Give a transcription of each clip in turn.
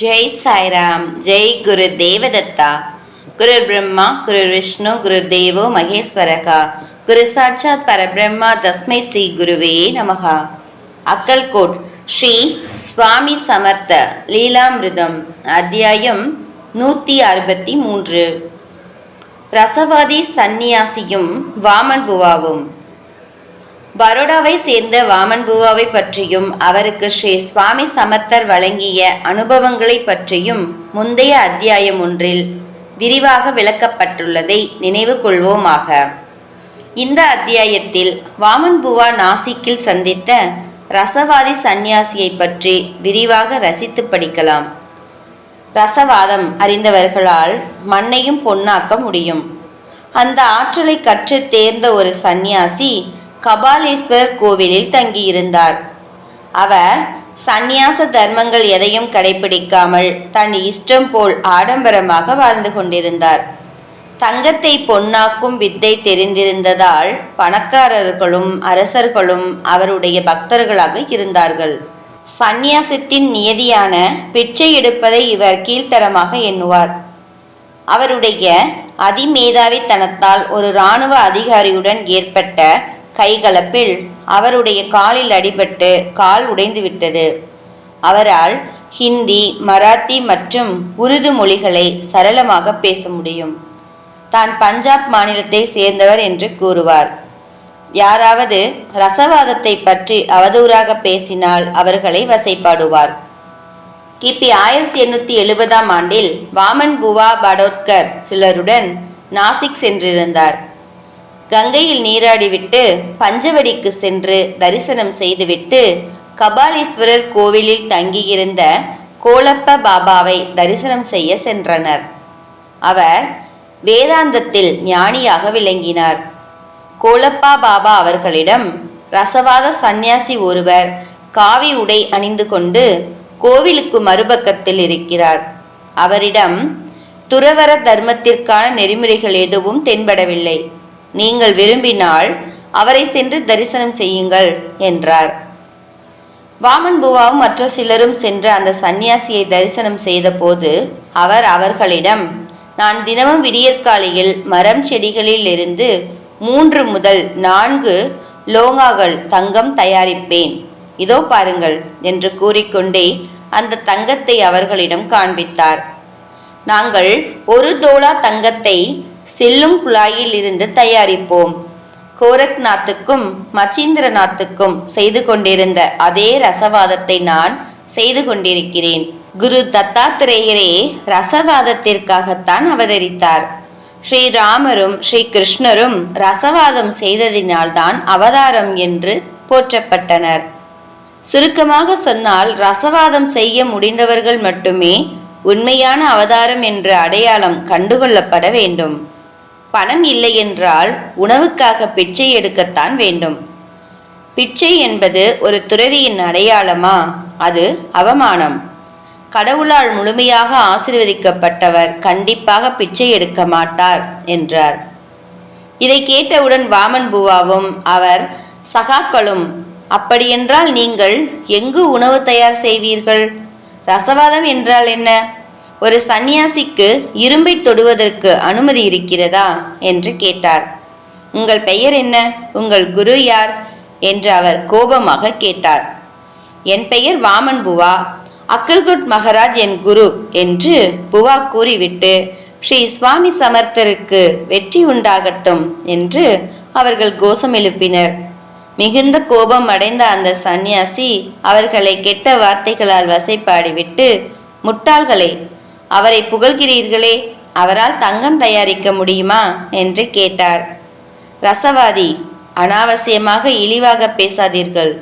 ஜெய் சாய்ராம். ஜெய் குரு தேவதத்தா. குரு பிரம்மா குரு விஷ்ணு குரு தேவோ மகேஸ்வரகா. குரு சாட்சாத் பரபிரம்மா தஸ்மை ஸ்ரீ குருவே நமகா. அக்கல்கோட் ஸ்ரீ சுவாமி சமர்த்த லீலாமிருதம் அத்தியாயம் 163. ரசவாதி சந்நியாசியும் வாமன் புவாவும். பரோடாவை சேர்ந்த வாமன் புவாவை பற்றியும் அவருக்கு ஸ்ரீ சுவாமி சமர்த்தர் வழங்கிய அனுபவங்களை பற்றியும் முந்தைய அத்தியாயம் ஒன்றில் விரிவாக விளக்கப்பட்டுள்ளதை நினைவு கொள்வோமாக. இந்த அத்தியாயத்தில் வாமன் புவா நாசிக்கில் சந்தித்த ரசவாதி சந்நியாசியை பற்றி விரிவாக ரசித்து படிக்கலாம். ரசவாதம் அறிந்தவர்களால் மண்ணையும் பொன்னாக்க முடியும். அந்த ஆற்றலை கற்று தேர்ந்த ஒரு சந்நியாசி கபாலீஸ்வரர் கோவிலில் தங்கியிருந்தார். அவர் சந்நியாச தர்மங்கள் எதையும் கடைபிடிக்காமல் தன் இஷ்டம் போல் ஆடம்பரமாக வாழ்ந்து கொண்டிருந்தார். தங்கத்தை பொன்னாக்கும் வித்தை தெரிந்திருந்ததால் பணக்காரர்களும் அரசர்களும் அவருடைய பக்தர்களாக இருந்தார்கள். சந்நியாசத்தின் நியதியான பிச்சை எடுப்பதை இவர் கீழ்த்தரமாக எண்ணுவார். அவருடைய அதிமேதாவித்தனத்தால் ஒரு இராணுவ அதிகாரியுடன் ஏற்பட்ட கைகலப்பில் அவருடைய காலில் அடிபட்டு கால் உடைந்துவிட்டது. அவரால் ஹிந்தி, மராத்தி மற்றும் உருது மொழிகளை சரளமாக பேச முடியும். தான் பஞ்சாப் மாநிலத்தை சேர்ந்தவர் என்று கூறுவார். யாராவது ரசவாதத்தை பற்றி அவதூறாக பேசினால் அவர்களை வசைப்பாடுவார். கிபி 1870 ஆண்டில் வாமன் புவா படோத்கர் சிலருடன் நாசிக் சென்றிருந்தார். கங்கையில் நீராடிவிட்டு பஞ்சவடிக்கு சென்று தரிசனம் செய்துவிட்டு கபாலீஸ்வரர் கோவிலில் தங்கியிருந்த கோலப்ப பாபாவை தரிசனம் செய்ய சென்றனர். அவர் வேதாந்தத்தில் ஞானியாக விளங்கினார். கோலப்பா பாபா அவர்களிடம், ரசவாத சந்நியாசி ஒருவர் காவி உடை அணிந்து கொண்டு கோவிலுக்கு மறுபக்கத்தில் இருக்கிறார். அவரிடம் துறவர தர்மத்திற்கான நெறிமுறைகள் எதுவும் தென்படவில்லை. நீங்கள் விரும்பினால் அவரை சென்று தரிசனம் செய்யுங்கள் என்றார். வாமன் புவாவும் மற்ற சிலரும் சென்று அந்த சந்நியாசியை தரிசனம் செய்த போது அவர் அவர்களிடம், நான் தினமும் விடியற்காலையில் மரம் செடிகளில் இருந்து 3 முதல் 4 லோங்காக்கள் தங்கம் தயாரிப்பேன். இதோ பாருங்கள் என்று கூறிக்கொண்டே அந்த தங்கத்தை அவர்களிடம் காண்பித்தார். நாங்கள் 1 தோலா தங்கத்தை செல்லும் குழாயில் இருந்து தயாரிப்போம். கோரக்நாத்துக்கும் மச்சீந்திரநாத்துக்கும் செய்து கொண்டிருந்த அதே ரசவாதத்தை நான் செய்து கொண்டிருக்கிறேன். குரு தத்தாத்திரேயரே ரசவாதத்திற்காகத்தான் அவதரித்தார். ஸ்ரீராமரும் ஸ்ரீ கிருஷ்ணரும் ரசவாதம் செய்ததினால்தான் அவதாரம் என்று போற்றப்பட்டனர். சுருக்கமாக சொன்னால், ரசவாதம் செய்ய முடிந்தவர்கள் மட்டுமே உண்மையான அவதாரம் என்ற அடையாளம் கண்டுகொள்ளப்பட வேண்டும். பணம் இல்லை என்றால் உணவுக்காக பிச்சை எடுக்கத்தான் வேண்டும். பிச்சை என்பது ஒரு துறவியின் அடையாளமா? அது அவமானம். கடவுளால் முழுமையாக ஆசீர்வதிக்கப்பட்டவர் கண்டிப்பாக பிச்சை எடுக்க மாட்டார் என்றார். இதை கேட்டவுடன் வாமன் புவாவும் அவர் சகாக்களும், அப்படியென்றால் நீங்கள் எங்கு உணவு தயார் செய்வீர்கள்? ரசவாதம் என்றால் என்ன? ஒரு சந்நியாசிக்கு இரும்பை தொடுவதற்கு அனுமதி இருக்கிறதா என்று கேட்டார். உங்கள் பெயர் என்ன? உங்கள் குரு யார் என்று அவர் கோபமாக கேட்டார். என் பெயர் வாமன் புவா. அக்கல்கோட் மகாராஜ் என் குரு என்று புவா கூறிவிட்டு, ஸ்ரீ சுவாமி சமர்த்தருக்கு வெற்றி உண்டாகட்டும் என்று அவர்கள் கோஷம் எழுப்பினர். மிகுந்த கோபம் அடைந்த அந்த சந்நியாசி அவர்களை கெட்ட வார்த்தைகளால் வசைப்பாடிவிட்டு, முட்டாள்களே, அவரை புகழ்கிறீர்களே, அவரால் தங்கம் தயாரிக்க முடியுமா என்று கேட்டார். ரசவாதி, அனாவசியமாக இழிவாக பேசாதீர்கள்.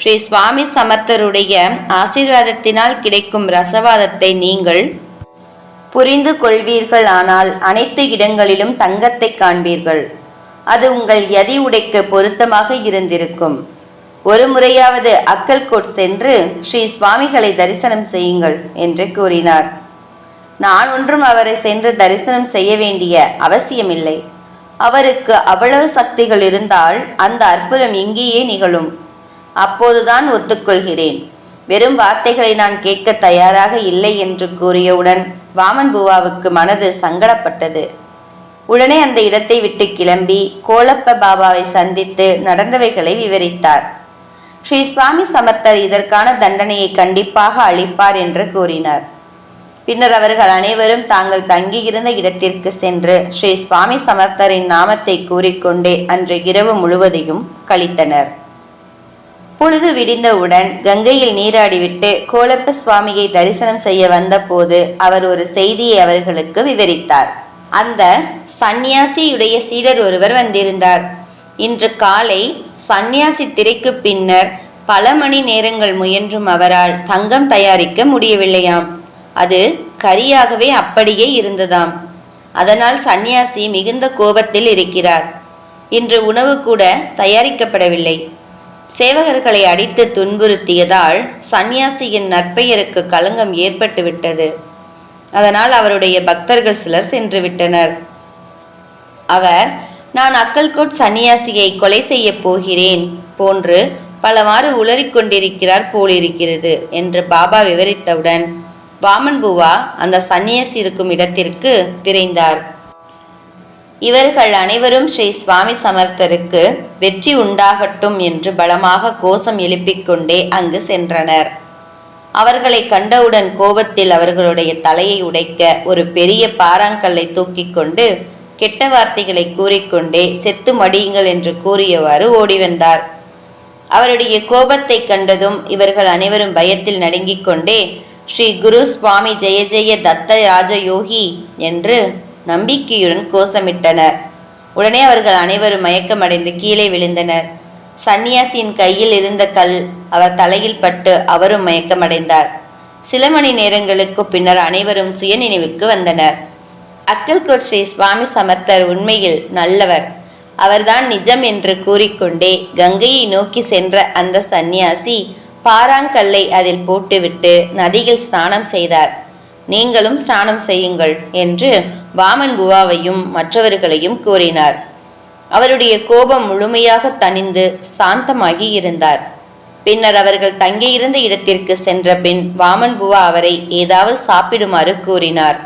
ஸ்ரீ சுவாமி சமர்த்தருடைய ஆசீர்வாதத்தினால் கிடைக்கும் ரசவாதத்தை நீங்கள் புரிந்து கொள்வீர்கள். ஆனால் அனைத்து இடங்களிலும் தங்கத்தை காண்பீர்கள். அது உங்கள் யதி உடைக்கு பொருத்தமாக இருந்திருக்கும். ஒரு முறையாவது அக்கல்கோட் சென்று ஸ்ரீ சுவாமிகளை தரிசனம் செய்யுங்கள் என்று கூறினார். நான் ஒன்றும் அவரை சென்று தரிசனம் செய்ய வேண்டிய அவசியமில்லை. அவருக்கு அவ்வளவு சக்திகள் இருந்தால் அந்த அற்புதம் இங்கேயே நிகழும். அப்போதுதான் ஒத்துக்கொள்கிறேன். வெறும் வார்த்தைகளை நான் கேட்க தயாராக இல்லை என்று கூறியவுடன் வாமன் பூவாவுக்கு மனது சங்கடப்பட்டது. உடனே அந்த இடத்தை விட்டு கிளம்பி கோலப்ப பாபாவை சந்தித்து நடந்தவைகளை விவரித்தார். ஸ்ரீ சுவாமி சமர்த்தர் இதற்கான தண்டனையை கண்டிப்பாக அளிப்பார் என்று கூறினார். பின்னர் அவர்கள் அனைவரும் தாங்கள் தங்கியிருந்த இடத்திற்கு சென்று ஸ்ரீ சுவாமி சமர்த்தரின் நாமத்தை கூறிக்கொண்டே அன்று இரவு முழுவதையும் கழித்தனர். பொழுது விடிந்தவுடன் கங்கையில் நீராடிவிட்டு கோலப்ப சுவாமியை தரிசனம் செய்ய வந்தபோது அவர் ஒரு செய்தியை அவர்களுக்கு விவரித்தார். அந்த சந்நியாசியுடைய சீடர் ஒருவர் வந்திருந்தார். இன்று காலை சந்நியாசி திரைக்கு பின்னர் பல மணி நேரங்கள் முயன்றும் அவரால் தங்கம் தயாரிக்க முடியவில்லையாம். அது கரியாகவே அப்படியே இருந்ததாம். அதனால் சந்நியாசி மிகுந்த கோபத்தில் இருக்கிறார். இன்று உணவு கூட தயாரிக்கப்படவில்லை. சேவகர்களை அடித்து துன்புறுத்தியதால் சந்நியாசியின் நற்பெயருக்கு களங்கம் ஏற்பட்டுவிட்டது. அதனால் அவருடைய பக்தர்கள் சிலர் சென்று விட்டனர். அவர், நான் அக்கல்கோட் சந்நியாசியை கொலை செய்ய போகிறேன் போன்று பலவாறு உளறிக்கொண்டிருக்கிறார் போலிருக்கிறது என்று பாபா விவரித்தவுடன் வாமன் பூவா அந்த சந்நியாசி இருக்கும் இடத்திற்கு விரைந்தார். இவர்கள் அனைவரும் ஸ்ரீ சுவாமி சமர்த்தருக்கு வெற்றி உண்டாகட்டும் என்று பலமாக கோஷம் எழுப்பிக் கொண்டே அங்கு சென்றனர். அவர்களை கண்டவுடன் கோபத்தில் அவர்களுடைய தலையை உடைக்க ஒரு பெரிய பாறாங்கல்லை தூக்கி கொண்டு கெட்ட வார்த்தைகளை கூறிக்கொண்டே செத்து மடியுங்கள் என்று கூறியவாறு ஓடி வந்தார். அவருடைய கோபத்தை கண்டதும் இவர்கள் அனைவரும் பயத்தில் நடுங்கிக் கொண்டே ஸ்ரீ குரு சுவாமி ஜெய ஜெய தத்த ராஜயோகி என்று நம்பிக்கையுடன் கோஷமிட்டனர். உடனே அவர்கள் அனைவரும் மயக்கமடைந்து கீழே விழுந்தனர். சந்நியாசியின் கையில் இருந்த கல் அவர் தலையில் பட்டு அவரும் மயக்கமடைந்தார். சில மணி நேரங்களுக்கு பின்னர் அனைவரும் சுயநினைவுக்கு வந்தனர். அக்கல்கோட் ஸ்ரீ சுவாமி சமர்த்தர் உண்மையில் நல்லவர், அவர்தான் நிஜம் என்று கூறிக்கொண்டே கங்கையை நோக்கி சென்ற அந்த சந்நியாசி பாறாங்கல்லை அதில் போட்டுவிட்டு நதியில் ஸ்நானம் செய்தார். நீங்களும் ஸ்நானம் செய்யுங்கள் என்று வாமன் பூவாவையும் மற்றவர்களையும் கூறினார். அவருடைய கோபம் முழுமையாக தணிந்து சாந்தமாகி இருந்தார். பின்னர் அவர்கள் தங்கியிருந்த இடத்திற்கு சென்ற பின் வாமன் பூவா அவரை ஏதாவது சாப்பிடுமாறு கூறினார்.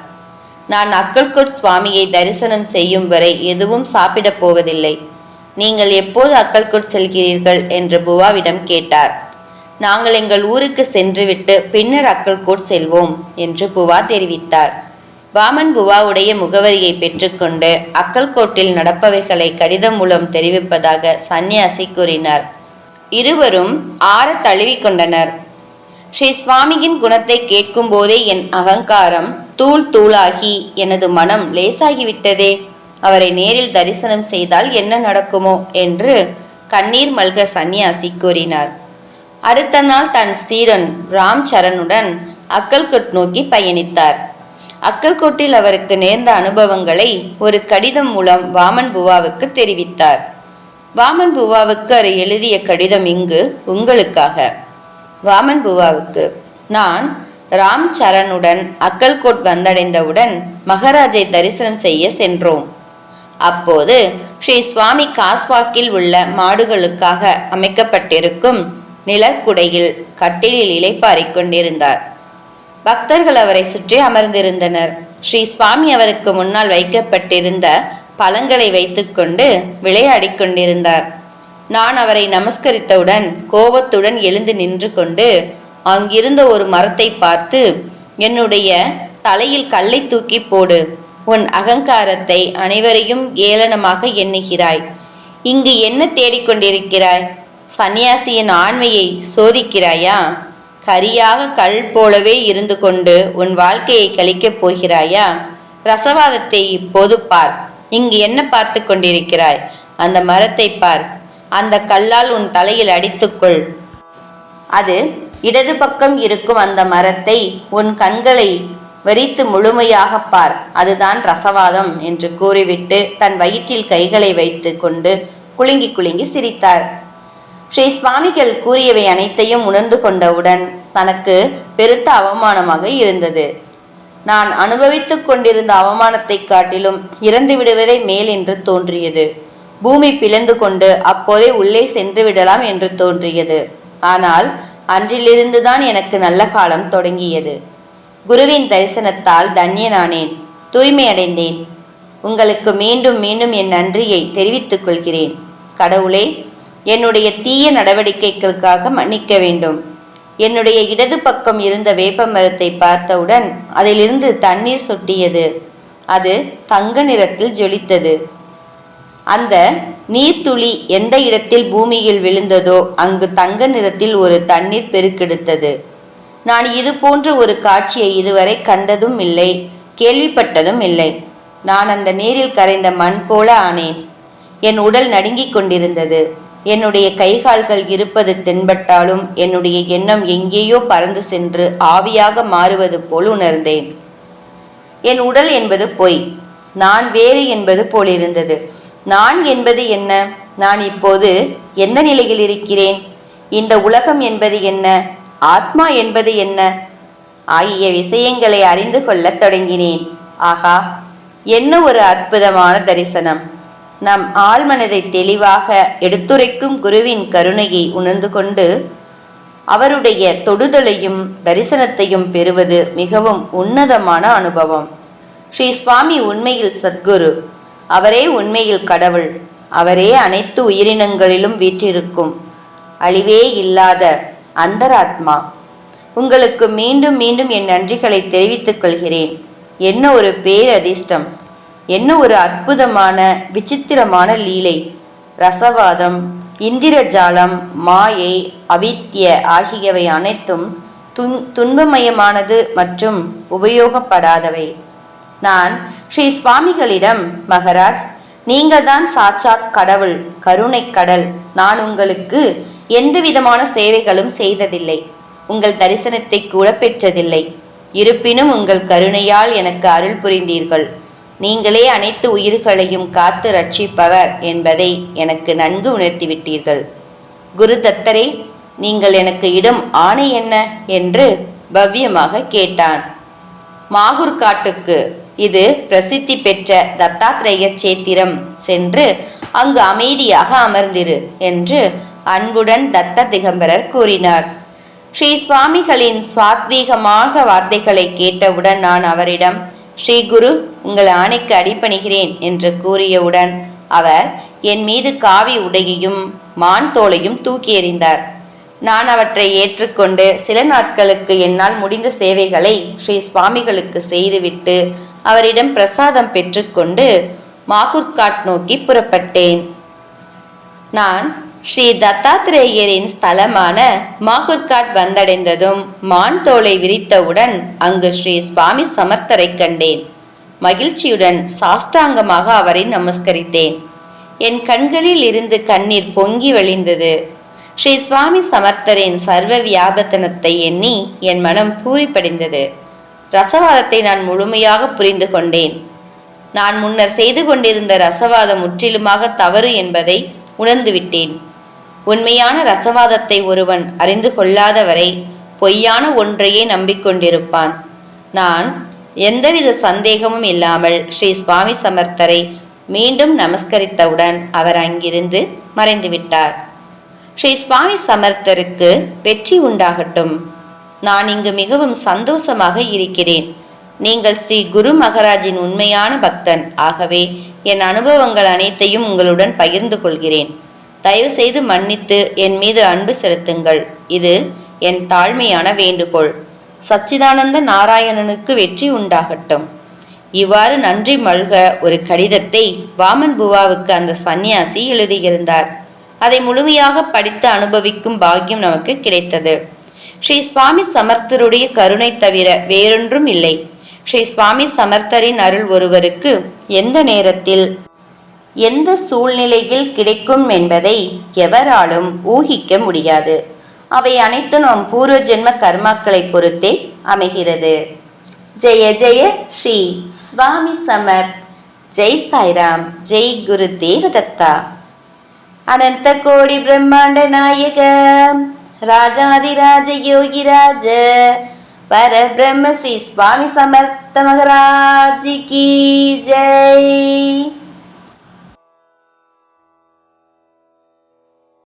நான் அக்கல்கோட் சுவாமியை தரிசனம் செய்யும் வரை எதுவும் சாப்பிடப் போவதில்லை. நீங்கள் எப்போது அக்கல்கோட் செல்கிறீர்கள் என்று பூவாவிடம் கேட்டார். நாங்கள் எங்கள் ஊருக்கு சென்றுவிட்டு பின்னர் அக்கல்கோட் செல்வோம் என்று பூவா தெரிவித்தார். வாமன் பூவாவுடைய முகவரியை பெற்றுக்கொண்டு அக்கல்கோட்டில் நடப்பவைகளை கடிதம் மூலம் தெரிவிப்பதாக சந்நியாசி கூறினார். இருவரும் ஆற தழுவி கொண்டனர். ஸ்ரீ சுவாமியின் குணத்தை கேட்கும் போதே என் அகங்காரம் தூள் தூளாகி எனது மனம் லேசாகிவிட்டதே. அவரை நேரில் தரிசனம் செய்தால் என்ன நடக்குமோ என்று கண்ணீர் மல்க சந்நியாசி கூறினார். அடுத்த நாள் தன் சீடன் ராம் சரணுடன் அக்கல்கோட் நோக்கி பயணித்தார். அக்கல்கோட்டில் அவருக்கு நேர்ந்த அனுபவங்களை ஒரு கடிதம் மூலம் வாமன் பூவாவுக்கு தெரிவித்தார். வாமன் பூவாவுக்கு அவர் எழுதிய கடிதம் இங்கு உங்களுக்காக. வாமன் பூவாவுக்கு, நான் ராம் சரணுடன் அக்கல்கோட் வந்தடைந்தவுடன் மகாராஜை தரிசனம் செய்ய சென்றோம். அப்போது ஸ்ரீ சுவாமி காஸ்வாக்கில் உள்ள மாடுகளுக்காக அமைக்கப்பட்டிருக்கும் நிழற்குடையில் கட்டிலில் இளைப்பாறிக் கொண்டிருந்தார். பக்தர்கள் அவரை சுற்றி அமர்ந்திருந்தனர். ஸ்ரீ சுவாமி அவருக்கு முன்னால் வைக்கப்பட்டிருந்த பழங்களை வைத்துக்கொண்டு விளையாடி கொண்டிருந்தார். நான் அவரை நமஸ்கரித்தவுடன் கோபத்துடன் எழுந்து நின்று கொண்டு அங்கிருந்த ஒரு மரத்தை பார்த்து, என்னுடைய தலையில் கல்லை தூக்கி போடு, உன் அகங்காரத்தை அனைவரையும் ஏளனமாக எண்ணுகிறாய், இங்கு என்ன தேடிக்கொண்டிருக்கிறாய்? சந்நியாசியின் ஆண்மையை சோதிக்கிறாயா? கரியாக கல் போலவே இருந்து கொண்டு உன் வாழ்க்கையை கழிக்கப் போகிறாயா? ரசவாதத்தை இப்போது பார். இங்கு என்ன பார்த்து கொண்டிருக்கிறாய்? அந்த மரத்தை பார். அந்த கல்லால் உன் தலையில் அடித்துக்கொள். அது இடது பக்கம் இருக்கும் அந்த மரத்தை உன் கண்களை வரித்து முழுமையாக பார். அதுதான் ரசவாதம் என்று கூறிவிட்டு தன் வயிற்றில் கைகளை வைத்து கொண்டு குலுங்கி குலுங்கி சிரித்தார். ஸ்ரீ சுவாமிகள் கூறியவை அனைத்தையும் உணர்ந்து கொண்டவுடன் தனக்கு பெருத்த அவமானமாக இருந்தது. நான் அனுபவித்துக் கொண்டிருந்த அவமானத்தை காட்டிலும் இறந்து விடுவதே மேல் என்று தோன்றியது. பூமி பிளந்து கொண்டு அப்போதே உள்ளே சென்று விடலாம் என்று தோன்றியது. ஆனால் அன்றிலிருந்துதான் எனக்கு நல்ல காலம் தொடங்கியது. குருவின் தரிசனத்தால் தன்யனானேன், தூய்மை அடைந்தேன். உங்களுக்கு மீண்டும் மீண்டும் என் நன்றியை தெரிவித்துக் கொள்கிறேன். கடவுளே, என்னுடைய தீய நடவடிக்கைகளுக்காக மன்னிக்க வேண்டும். என்னுடைய இடது பக்கம் இருந்த வேப்ப மரத்தை பார்த்தவுடன் அதிலிருந்து தண்ணீர் சொட்டியது. அது தங்க நிறத்தில் ஜொலித்தது. அந்த நீர்த்துளி எந்த இடத்தில் பூமியில் விழுந்ததோ அங்கு தங்க நிறத்தில் ஒரு தண்ணீர் பெருக்கெடுத்தது. நான் இது போன்ற ஒரு காட்சியை இதுவரை கண்டதும் இல்லை, கேள்விப்பட்டதும் இல்லை. நான் அந்த நீரில் கரைந்த மண் போல ஆனேன். என் உடல் நடுங்கிக் கொண்டிருந்தது. என்னுடைய கைகால்கள் இருப்பது தென்பட்டாலும் என்னுடைய எண்ணம் எங்கேயோ பறந்து சென்று ஆவியாக மாறுவது போல் உணர்ந்தேன். என் உடல் என்பது பொய், நான் வேறு என்பது போலிருந்தது. நான் என்பது என்ன? நான் இப்போது எந்த நிலையில் இருக்கிறேன்? இந்த உலகம் என்பது என்ன? ஆத்மா என்பது என்ன? ஆகிய விஷயங்களை அறிந்து கொள்ளத் தொடங்கினேன். ஆகா, என்ன ஒரு அற்புதமான தரிசனம்! நம் ஆழ்மனதை தெளிவாக எடுத்துரைக்கும் குருவின் கருணையை உணர்ந்து கொண்டு அவருடைய தொடுதலையும் தரிசனத்தையும் பெறுவது மிகவும் உன்னதமான அனுபவம். ஸ்ரீ சுவாமி உண்மையில் சத்குரு. அவரே உண்மையில் கடவுள். அவரே அனைத்து உயிரினங்களிலும் வீற்றிருக்கும் அழிவே இல்லாத அந்தராத்மா. உங்களுக்கு மீண்டும் மீண்டும் என் நன்றிகளை தெரிவித்துக் கொள்கிறேன். என்ன ஒரு பேரதிர்ஷ்டம்! என்ன ஒரு அற்புதமான விசித்திரமான லீலை! ரசவாதம், இந்திரஜாலம், மாயை, அவித்ய ஆகியவை அனைத்தும் துன்பமயமானது மற்றும் உபயோகப்படாதவை. நான் ஸ்ரீ சுவாமிகளிடம், மகராஜ், நீங்கள் தான் சாட்சாத் கடவுள், கருணை கடல். நான் உங்களுக்கு எந்த விதமான சேவைகளும் செய்ததில்லை, உங்கள் தரிசனத்தை கூட பெற்றதில்லை. இருப்பினும் உங்கள் கருணையால் எனக்கு அருள் புரிந்தீர்கள். நீங்களே அனைத்து உயிர்களையும் காத்து ரட்சிப்பவர் என்பதை எனக்கு நன்கு உணர்த்திவிட்டீர்கள். குரு தத்தரே, நீங்கள் எனக்கு இடும் ஆணை என்ன என்று பவ்யமாக கேட்டான். மாகூர் காட்டுக்கு, இது பிரசித்தி பெற்ற தத்தாத்ரேயர் சேத்திரம், சென்று அங்கு அமைதியாக அமர்ந்திரு என்று அன்புடன் தத்த திகம்பரர் கூறினார். ஸ்ரீ சுவாமிகளின் சாத்வீகமாக வார்த்தைகளை கேட்டவுடன் நான் அவரிடம், ஸ்ரீ குரு, உங்கள் ஆணைக்கு அடிபணிகிறேன் என்று கூறியவுடன் அவர் என் மீது காவி உடையையும் மான் தோலையும் தூக்கி எறிந்தார். நான் அவற்றை ஏற்றுக்கொண்டு சில நாட்களுக்கு என்னால் முடிந்த சேவைகளை ஸ்ரீ சுவாமிகளுக்கு செய்துவிட்டு அவரிடம் பிரசாதம் பெற்றுக்கொண்டு மாகுர்காட் நோக்கி புறப்பட்டேன். நான் ஸ்ரீ தத்தாத்ரேயரின் ஸ்தலமான மாகுர்காட் வந்தடைந்ததும் மான் தோலை விரித்தவுடன் அங்கு ஸ்ரீ சுவாமி சமர்த்தரை கண்டேன். மகிழ்ச்சியுடன் சாஷ்டாங்கமாக அவரை நமஸ்கரித்தேன். என் கண்களில் இருந்து கண்ணீர் பொங்கி வழிந்தது. ஸ்ரீ சுவாமி சமர்த்தரின் சர்வ வியாபத்தனத்தை எண்ணி என் மனம் பூரிப்படைந்தது. ரசவாதத்தை நான் முழுமையாக புரிந்து கொண்டேன். நான் முன்னர் செய்து கொண்டிருந்த ரசவாதம் முற்றிலுமாக தவறு என்பதை உணர்ந்துவிட்டேன். உண்மையான ரசவாதத்தை ஒருவன் அறிந்து கொள்ளாதவரை பொய்யான ஒன்றையே நம்பிக்கொண்டிருப்பான். நான் எந்தவித சந்தேகமும் இல்லாமல் ஸ்ரீ சுவாமி சமர்த்தரை மீண்டும் நமஸ்கரித்தவுடன் அவர் அங்கிருந்து மறைந்துவிட்டார். ஸ்ரீ சுவாமி சமர்த்தருக்கு வெற்றி உண்டாகட்டும். நான் இங்கு மிகவும் சந்தோஷமாக இருக்கிறேன். நீங்கள் ஸ்ரீ குரு மகராஜின் உண்மையான பக்தன். ஆகவே என் அனுபவங்கள் அனைத்தையும் உங்களுடன் பகிர்ந்து கொள்கிறேன். தயவு செய்து மன்னித்து என் மீது அன்பு செலுத்துங்கள். இது என் தாழ்மையான வேண்டுகோள். சச்சிதானந்த நாராயணனுக்கு வெற்றி உண்டாகட்டும். இவ்வாறு நன்றி மல்க ஒரு கடிதத்தை வாமன் புவாவுக்கு அந்த சந்நியாசி எழுதியிருந்தார். அதை முழுமையாக படித்து அனுபவிக்கும் பாக்கியம் நமக்கு கிடைத்தது. ஸ்ரீ சுவாமி சமர்த்தருடைய கருணை தவிர வேறொன்றும் இல்லை. ஸ்ரீ சுவாமி சமர்த்தரின் அருள் ஒருவருக்கு எந்த நேரத்தில் எந்த சூழ்நிலையில் கிடைக்கும் என்பதை எவராலும் ஊகிக்க முடியாது. அவை அனைத்தும் நம் பூர்வ ஜென்ம கர்மாக்களை பொறுத்தே அமைகிறது. ஜெய ஜெய ஸ்ரீ சுவாமி சமர்த். ஜெய் சாய்ராம். ஜெய் குரு தேவதத்தா. அனந்த கோடி பிரம்மாண்ட நாயக ராஜாதிராஜ யோகிராஜ பரபிரம்ம ஸ்ரீ சுவாமி சமர்த்த மகராஜ் கி ஜெய்.